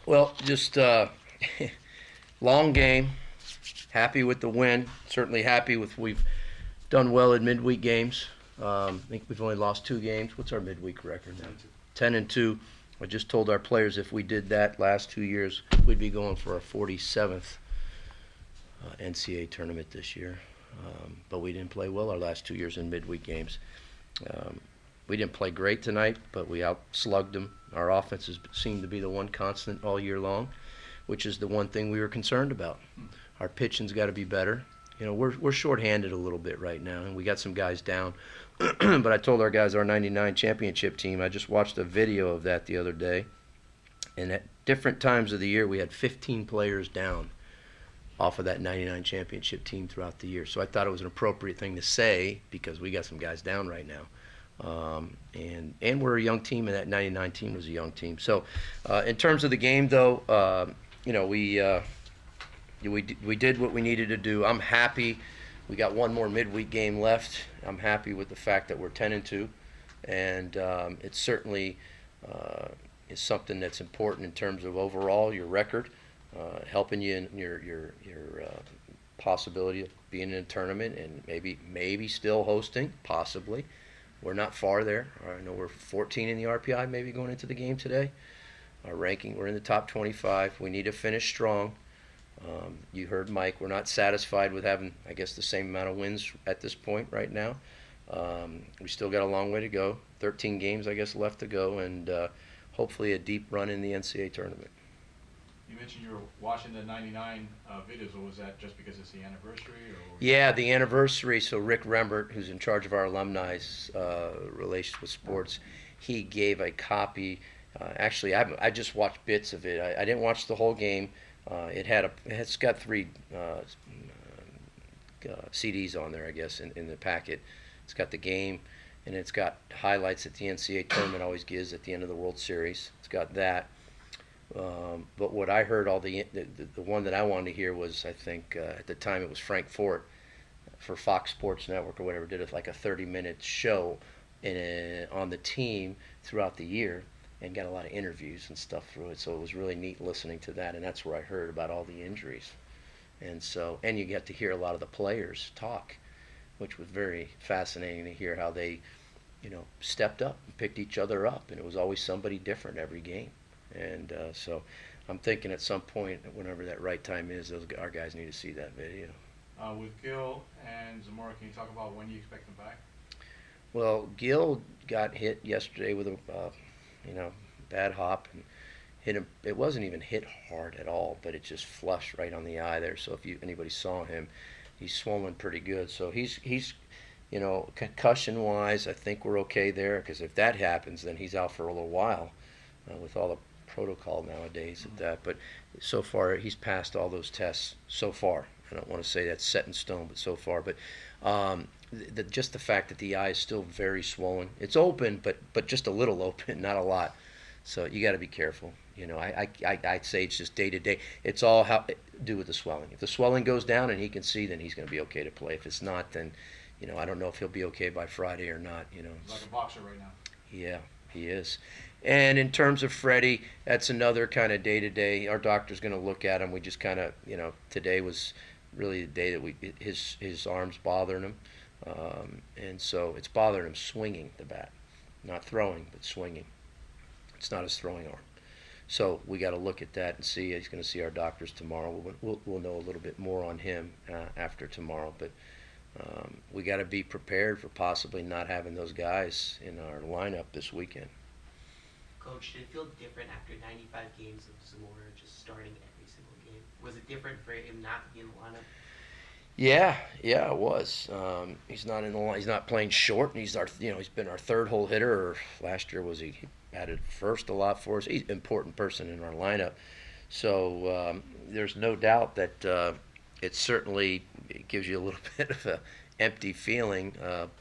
Well, just long game. Happy with the win. Certainly happy with we've done well in midweek games. I think we've only lost 2 games. What's our midweek record now? 10-2. I just told our players if we did that last 2 years, we'd be going for our 47th NCAA tournament this year. But we didn't play well our last 2 years in midweek games. Um, we didn't play great tonight, but we outslugged them. Our offense has seemed to be the one constant all year long, which is the one thing we were concerned about. Our pitching's got to be better. You know, we're shorthanded a little bit right now, and we got some guys down. But I told our guys, our '99 championship team, I just watched a video of that the other day, and at different times of the year, we had 15 players down off of that '99 championship team throughout the year. So I thought it was an appropriate thing to say because we got some guys down right now. And we're a young team, and that '99 team was a young team. So in terms of the game, though, you know, we did what we needed to do. I'm happy. We got one more midweek game left. I'm happy with the fact that we're 10-2, and it certainly is something that's important in terms of overall your record, helping you in your possibility of being in a tournament and maybe still hosting, possibly. We're not far there. I know we're 14 in the RPI maybe going into the game today. Our ranking, we're in the top 25. We need to finish strong. You heard Mike, we're not satisfied with having, I guess, the same amount of wins at this point right now. We still got a long way to go. 13 games, I guess, left to go, and hopefully a deep run in the NCAA tournament. You mentioned you were watching the '99 videos. Or was that just because it's the anniversary? Or Yeah, the anniversary. So Rick Rembert, who's in charge of our alumni's relations with sports, he gave a copy. Actually, I just watched bits of it. I didn't watch the whole game. It's got 3 CDs on there, I guess, in the packet. It's got the game, and it's got highlights that the NCAA tournament always gives at the end of the World Series. It's got that. But what I heard, the one that I wanted to hear was, I think at the time it was Frank Fort for Fox Sports Network or whatever, did it like a 30-minute show on the team throughout the year, and got a lot of interviews and stuff through it. So it was really neat listening to that, and that's where I heard about all the injuries. And you get to hear a lot of the players talk, which was very fascinating to hear how they, stepped up and picked each other up, and it was always somebody different every game. And so I'm thinking at some point, whenever that right time is, our guys need to see that video. with Gil and Zamora, can you talk about when you expect them back? Well, Gil got hit yesterday with a bad hop and hit him. It wasn't even hit hard at all, but it just flushed right on the eye there. So if anybody saw him, he's swollen pretty good. So he's concussion wise, I think we're okay there, because if that happens, then he's out for a little while with all the protocol nowadays at that. But so far, he's passed all those tests so far. I don't want to say that's set in stone, but so far. But just the fact that the eye is still very swollen. It's open, but just a little open, not a lot. So you got to be careful. I'd say it's just day to day. It's all how do with the swelling. If the swelling goes down and he can see, then he's going to be okay to play. If it's not, then I don't know if he'll be okay by Friday or not. He's like a boxer right now. Yeah, he is. And in terms of Freddie, that's another kind of day to day. Our doctor's going to look at him. We just kind of, today was really the day that his arm's bothering him, and so it's bothering him swinging the bat, not throwing, but swinging. It's not his throwing arm. So we got to look at that and see. He's going to see our doctors tomorrow. We'll know a little bit more on him after tomorrow, but we got to be prepared for possibly not having those guys in our lineup this weekend. Coach, did it feel different after 95 games of Zamora just starting every single game? Was it different for him not to be in the lineup? Yeah, it was. He's not in the line. He's not playing short, and he's been our third hole hitter. Or last year he batted first a lot for us. He's an important person in our lineup. So there's no doubt that it certainly gives you a little bit of an empty feeling.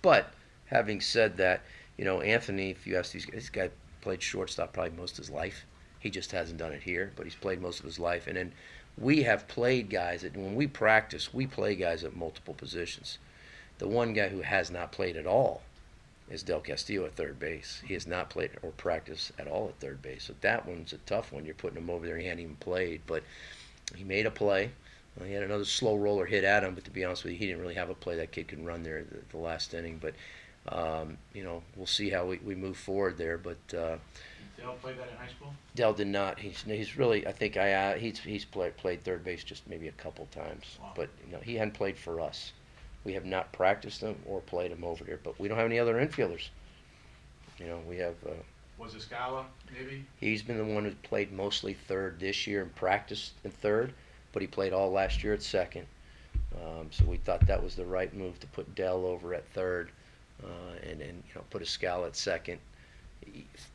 But having said that, Anthony, if you ask this guy played shortstop probably most of his life. He just hasn't done it here, but he's played most of his life. And then we have played guys that when we practice, we play guys at multiple positions. The one guy who has not played at all is Del Castillo at third base. He has not played or practiced at all at third base. So that one's a tough one. You're putting him over there. He hadn't even played, but he made a play. He had another slow roller hit at him, but to be honest with you, he didn't really have a play. That kid could run there the last inning. But, we'll see how we move forward there. But Dell played that in high school? Dell did not. He's really, I think he's played third base just maybe a couple times. Wow. But he hadn't played for us. We have not practiced him or played him over there. But we don't have any other infielders. We have. Was it Scala, maybe? He's been the one who played mostly third this year and practiced in third, but he played all last year at second. So we thought that was the right move to put Dell over at third, and put a Scala at second.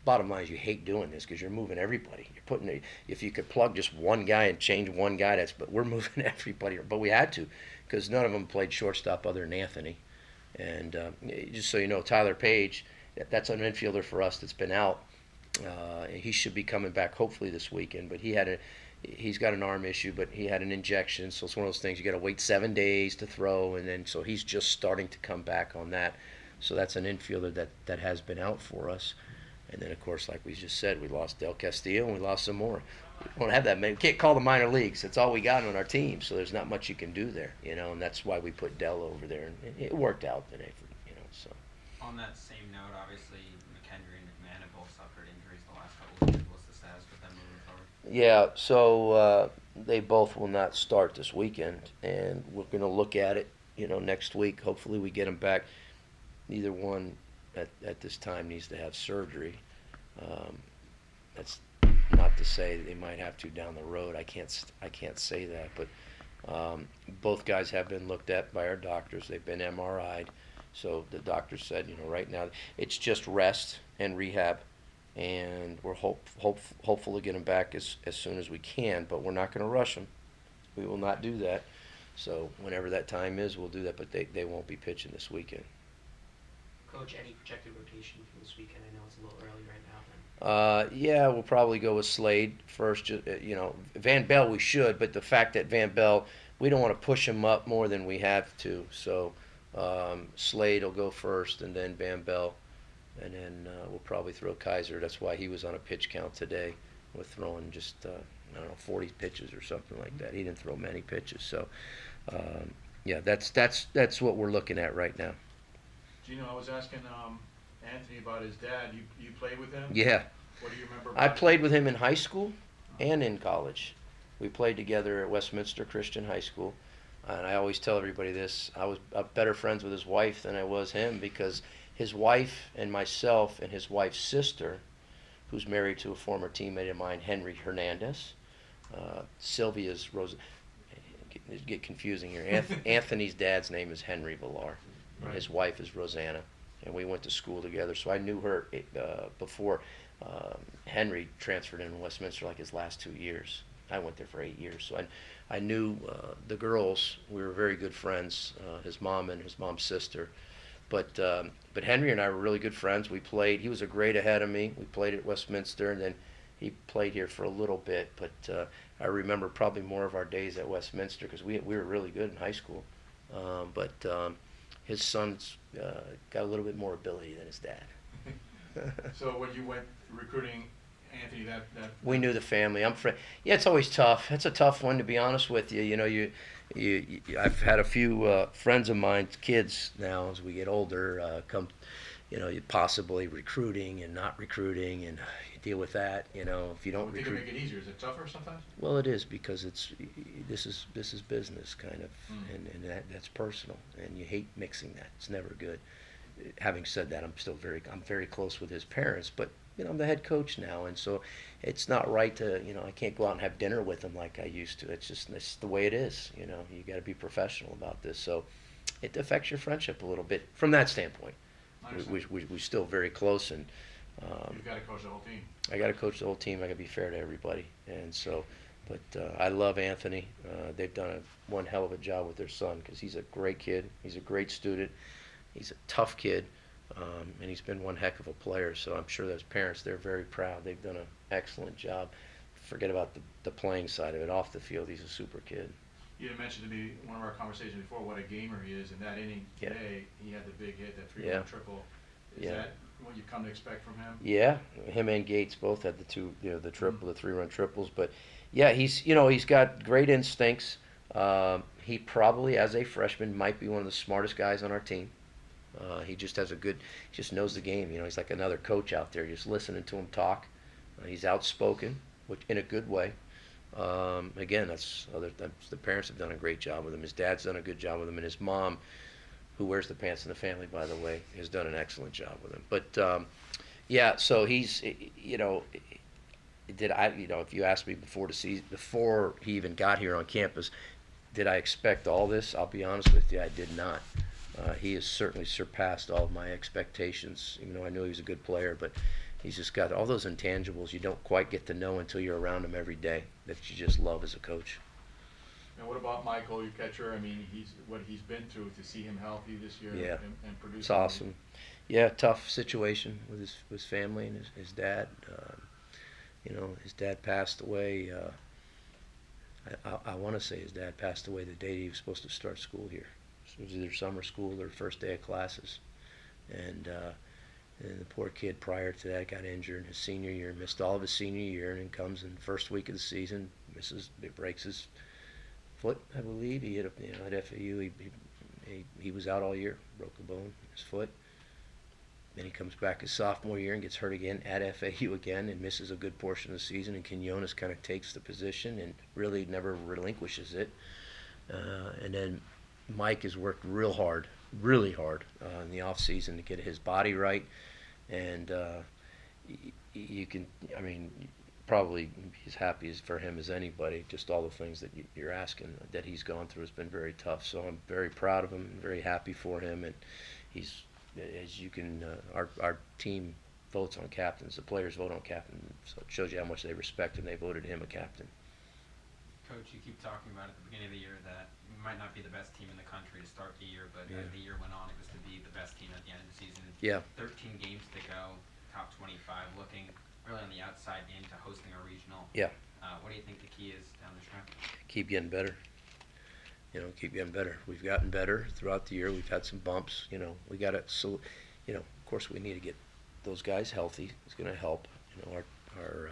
Bottom line is you hate doing this because you're moving everybody. If you could plug just one guy and change one guy, but we're moving everybody. But we had to because none of them played shortstop other than Anthony. And just so you know, Tyler Page, that's an infielder for us that's been out. He should be coming back hopefully this weekend, but he's got an arm issue, but he had an injection, so it's one of those things you got to wait 7 days to throw, and then so he's just starting to come back on that. So that's an infielder that has been out for us. And then, of course, like we just said, we lost Del Castillo and we lost some more. We don't have that many. We can't call the minor leagues. That's all we got on our team, so there's not much you can do there, and that's why we put Del over there. And it worked out today, so. On that same note, obviously, McHenry and McMahon have both suffered injuries the last couple of years. What's the status with them moving forward? Yeah, so they both will not start this weekend, and we're going to look at it, next week. Hopefully we get them back. Neither one at this time needs to have surgery. That's not to say that they might have to down the road. I can't say that, but both guys have been looked at by our doctors. They've been MRI'd. So the doctor said, right now it's just rest and rehab, and we're hopeful to get them back as soon as we can, but we're not going to rush them. We will not do that. So whenever that time is, we'll do that, but they won't be pitching this weekend. Coach, any projected rotation for this weekend? I know it's a little early right now. Yeah, we'll probably go with Slade first. Van Bell we should, but the fact that Van Bell, we don't want to push him up more than we have to. So Slade will go first, and then Van Bell, and then we'll probably throw Kaiser. That's why he was on a pitch count today with throwing just 40 pitches or something like that. He didn't throw many pitches. So yeah, that's what we're looking at right now. Gino, I was asking Anthony about his dad. You played with him? Yeah. What do you remember I about played with him in high school and in college. We played together at Westminster Christian High School. And I always tell everybody this. I was better friends with his wife than I was him, because his wife and myself and his wife's sister, who's married to a former teammate of mine, Henry Hernandez, Sylvia's Rose. Get confusing here. Anthony's dad's name is Henry Villar. Right. His wife is Rosanna, and we went to school together. So I knew her before Henry transferred in Westminster, like his last 2 years. I went there for 8 years, so I knew the girls. We were very good friends, his mom and his mom's sister. But Henry and I were really good friends. We played. He was a grade ahead of me. We played at Westminster, and then he played here for a little bit. But I remember probably more of our days at Westminster because we were really good in high school. His son's got a little bit more ability than his dad. So when you went recruiting Anthony, that we knew the family. Yeah, it's always tough. It's a tough one, to be honest with you. I've had a few friends of mine, kids now, as we get older, come, possibly recruiting and not recruiting, and you deal with that. If you don't think it recruit. make it easier? Is it tougher sometimes? Well, it is, because this is business kind of, and that's personal, and you hate mixing that. It's never good. Having said that, I'm very close with his parents, but I'm the head coach now, and so it's not right to, I can't go out and have dinner with him like I used to. It's the way it is. You got to be professional about this. So it affects your friendship a little bit from that standpoint. We're still very close, and you've got to coach the whole team. I got to coach the whole team. I got to be fair to everybody, and so. But I love Anthony. They've done one hell of a job with their son, because he's a great kid. He's a great student. He's a tough kid, and he's been one heck of a player. So I'm sure those parents, they're very proud. They've done an excellent job. Forget about the playing side of it. Off the field, he's a super kid. You had mentioned to me one of our conversations before what a gamer he is. In that inning today, he had the big hit, that 3-1 triple. Is that what you come to expect from him? Yeah, him and Gates both had the triple, the 3-run triples. But yeah, he's got great instincts. He probably, as a freshman, might be one of the smartest guys on our team. He just has he just knows the game. He's like another coach out there, just listening to him talk. He's outspoken, which in a good way. Again, the parents have done a great job with him. His dad's done a good job with him, and his mom, who wears the pants in the family, by the way, has done an excellent job with him. But yeah, so he's, if you asked me before he even got here on campus, did I expect all this? I'll be honest with you, I did not. He has certainly surpassed all of my expectations, even though I knew he was a good player. But he's just got all those intangibles you don't quite get to know until you're around him every day, that you just love as a coach. And what about Michael, your catcher? I mean, what he's been through, to see him healthy this year, Yeah. and produce. It's awesome. Yeah, tough situation with his family and his dad. His dad passed away. I want to say his dad passed away the day he was supposed to start school here. It was either summer school or first day of classes. And the poor kid prior to that got injured in his senior year, missed all of his senior year, and then comes in the first week of the season, breaks his foot, I believe. He hit at FAU. He was out all year, broke a bone in his foot. Then he comes back his sophomore year and gets hurt again at FAU again and misses a good portion of the season. And Quinones kind of takes the position and really never relinquishes it. And then Mike has worked really hard in the off season to get his body right. And probably he's happy for him as anybody. Just all the things that you're asking that he's gone through has been very tough. So I'm very proud of him, very happy for him, and he's, as you can, our team votes on captains. The players vote on captain, so it shows you how much they respect him. They voted him a captain. Coach, you keep talking about at the beginning of the year that we might not be the best team in the country to start the year, but as the year went on, it was to be the best team at the end of the season. Yeah. 13 games to go, top 25, looking really on the outside into hosting a regional. Yeah. What do you think the key is down the stretch? Keep getting better. Keep getting better. We've gotten better throughout the year. We've had some bumps. We got to. So, of course, we need to get those guys healthy. It's going to help. Our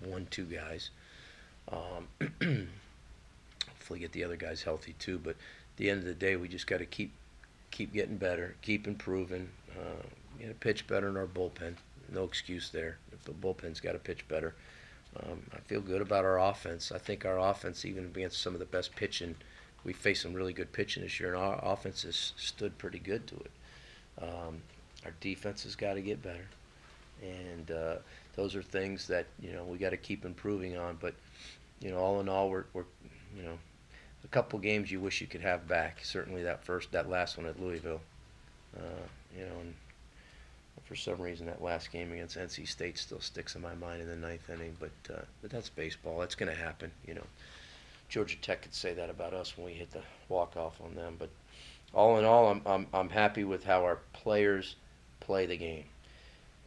1-2 guys. Hopefully, get the other guys healthy too. But at the end of the day, we just got to keep getting better, keep improving. Pitch better in our bullpen. No excuse there. If the bullpen's got to pitch better. I feel good about our offense. I think our offense, even against some of the best pitching, we faced some really good pitching this year, and our offense has stood pretty good to it. Our defense has got to get better, and those are things that we got to keep improving on. But all in all, we're a couple games you wish you could have back. Certainly that last one at Louisville, and for some reason that last game against NC State still sticks in my mind in the ninth inning. But that's baseball. That's going to happen. Georgia Tech could say that about us when we hit the walk-off on them. But all in all, I'm happy with how our players play the game.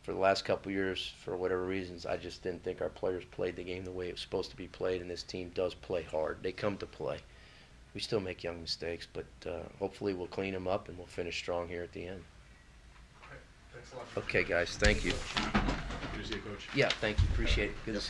For the last couple of years, for whatever reasons, I just didn't think our players played the game the way it was supposed to be played, and this team does play hard. They come to play. We still make young mistakes, but hopefully we'll clean them up and we'll finish strong here at the end. Thanks a lot. Okay, guys, thank you. Good to see you, Coach. Yeah, thank you. Appreciate it. Good to see you.